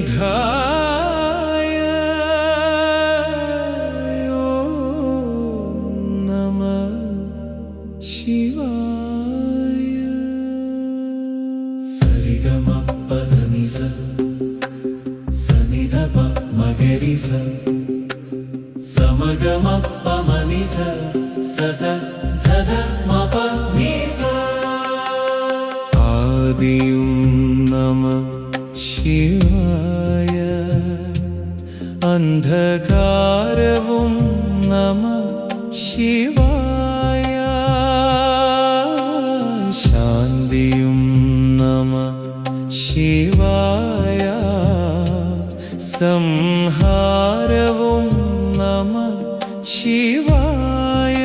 നീലകണ്ഠായ നമഃ ശിവായ. സരിഗമപദനിസ സനിധപ മഗരിസ സമഗമപമനിസ സസ ധധ മപ നിസ. ആദിയും നമഃ ശിവായ അന്ധകാരവും നമഃ ശിവായ ശാന്തിയും നമഃ ശിവായ സംഹാരവും നമഃ ശിവായ.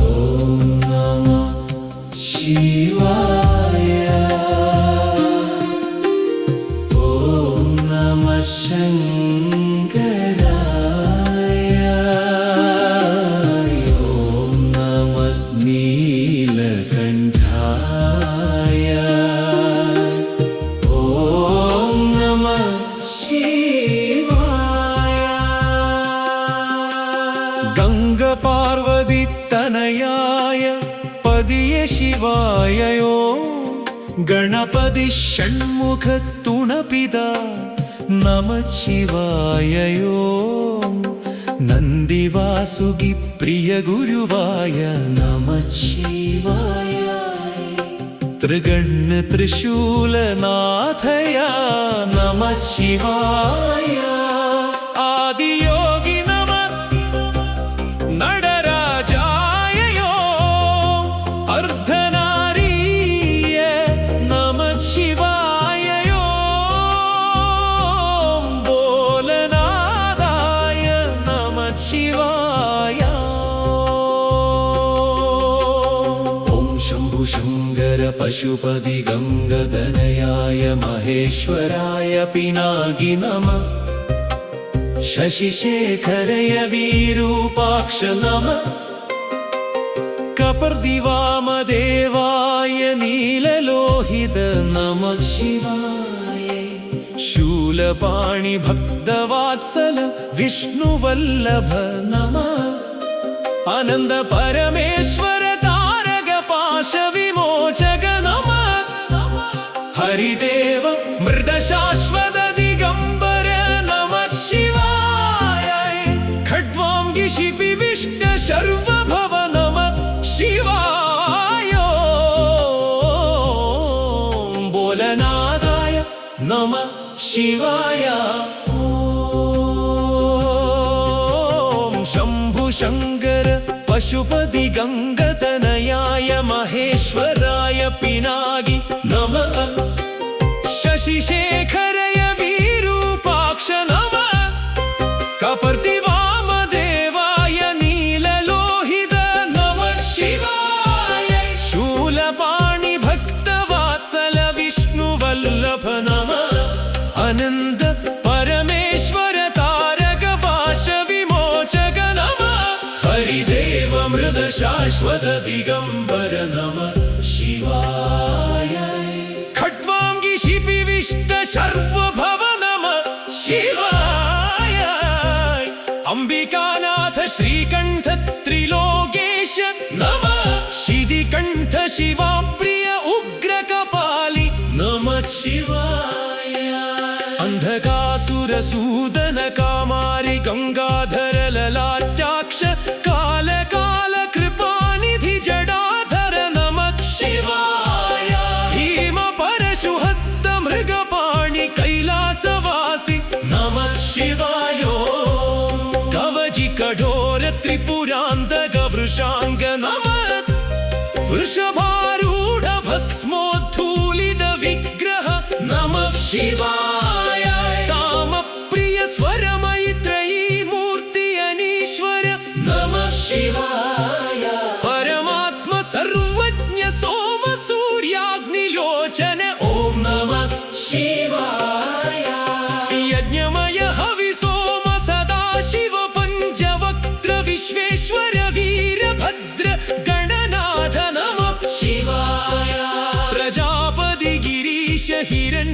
ഓം നമഃ ശിവായ. ഓം നമഃ ശങ്കരായ. ഓം നമഃ നീലകണ്ഠായ. ഓം നമഃ ശിവായ. ഗംഗ പാർവതി തനയായ പതിയെ ശിവായയോ ഗണപതി ഷൺമുഖ തുണപിത നമഃ ശിവായയോ. നന്ദിവാസുകി പ്രിയ ഗുരുവായ നമഃ ശിവായ. ത്രിഗണ്യ ത്രിശൂലനാഥയ നമഃ ശിവായ. ആദിയോഗി നമഃ നടരാജായയോ അർദ്ധനാരീയ നമഃ ശിവായയോ. ഭോലനാഥായ നമഃ ശിവായ. ഓം ശംഭു ശങ്കര പശുപതി ഗംഗധനയായ മഹേശ്വരായ പിനാകി നമഃ. ശശിശേഖരയ വിരൂപാക്ഷ നമഃ. കപർദിവാമദേവായ നീലലോഹിത നമഃ ശിവായ. ശൂലപാണി ഭക്തവാത്സല വിഷ്ണുവല്ലഭ നമഃ. അനന്ത പരമേശ്വര താരക പാശ വിമോചക നമഃ. ഹരിദേവ മൃദശാശ്വത ദിഗംബര നമഃ ശിവായ. ഖഡ്വാംഗി ശിപി വിഷ്ണ ശർവഭവ നമഃ ശിവായ. ഭോലനാഥായ നമഃ ശിവായ. ഓം ശംഭു ശങ്കര പശുപതി ഗംഗതനയായ മഹേശ്വരായ പിനാകി നമഃ. ശശിശേഖരയ വിരൂപാക്ഷ നമഃ. കപർദിവാമദേവായ നീലലോഹിത നമഃ ശിവായ. ശൂലപാണി ഭക്തവാത്സല വിഷ്ണുവല്ലഭ നമഃ. അനന്ത പരമേശ്വര താരക പാശ വിമോചക നമഃ. ഹരിദേവ മൃദ ശാശ്വത ദിഗംബര നമഃ ശിവായ. ഖഡ്വാംഗി ശിപി വിഷ്ണ ശർവഭവ നമഃ ശിവായ. അംബികാനാഥ ശ്രീകണ്ഠ ത്രിലോകേശ നമഃ. ശിതികണ്ഠ ശിവാപ്രിയ ഉഗ്രകപാലി നമഃ ശിവായ. അന്ധകാസുരസൂദന കാമാരി ഗംഗാധര ലലാറ്റാക്ഷ കാലകാല കൃപാനിധി ജടാധര നമഃ ശിവായ. ഭീമ പരശുഹസ്ത മൃഗപാണി കൈലാസവാസി നമഃ ശിവായ. കവചി കഠോര ത്രിപുരാന്തക വൃഷാംഗ നമഃ. വൃഷഭാരൂഢ ഭസ്മോദ്ധൂലിത വിഗ്രഹ നമഃ ശിവായ. സാമപ്രിയ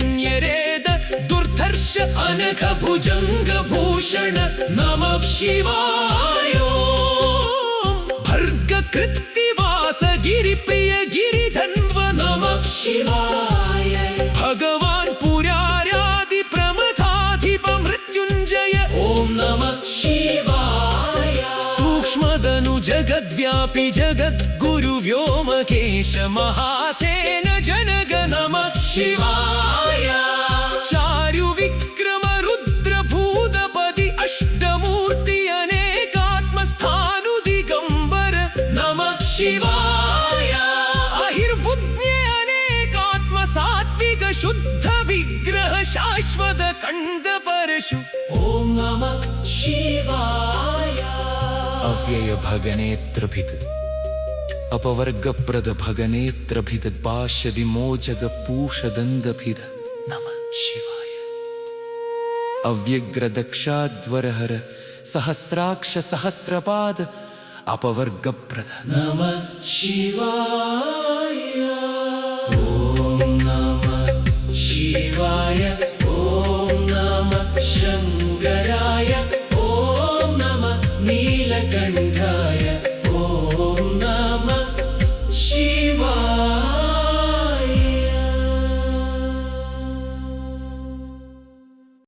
हिरण्यरेद दुर्धर्ष अनघ भुजंग भूषण नमः शिवाय भर्ग कृत्तिवास गिरिप्रिय गिरिधन्व नमः शिवाय भगवान पुरार्यादि प्रमथाधिप मृत्युंजय ओम नमः शिवाय सूक्ष्मदनु जगद्व्यापी जगद्गुरु व्योमकेश महासेन जनग नमः शिवाय चारु विक्रम रुद्र भूतपति अष्टमूर्ति अनेकात्मस्थानु दिगंबर नमः शिवाय अहिर्बुद्ध्य अनेकात्म सात्विक शुद्ध विग्रह शाश्वत खंड परशु ओम नमः शिवाय अव्यय भगनेत्रभिद अपवर्गप्रद भगनेत्रभिद पाश विमोचक पूषदंदभिद नमः शिवाय अव्यग्र दक्षाध्वरहर सहस्राक्ष सहस्रपाद अपवर्गप्रद नमः शिवाय ओम नमः शिवाय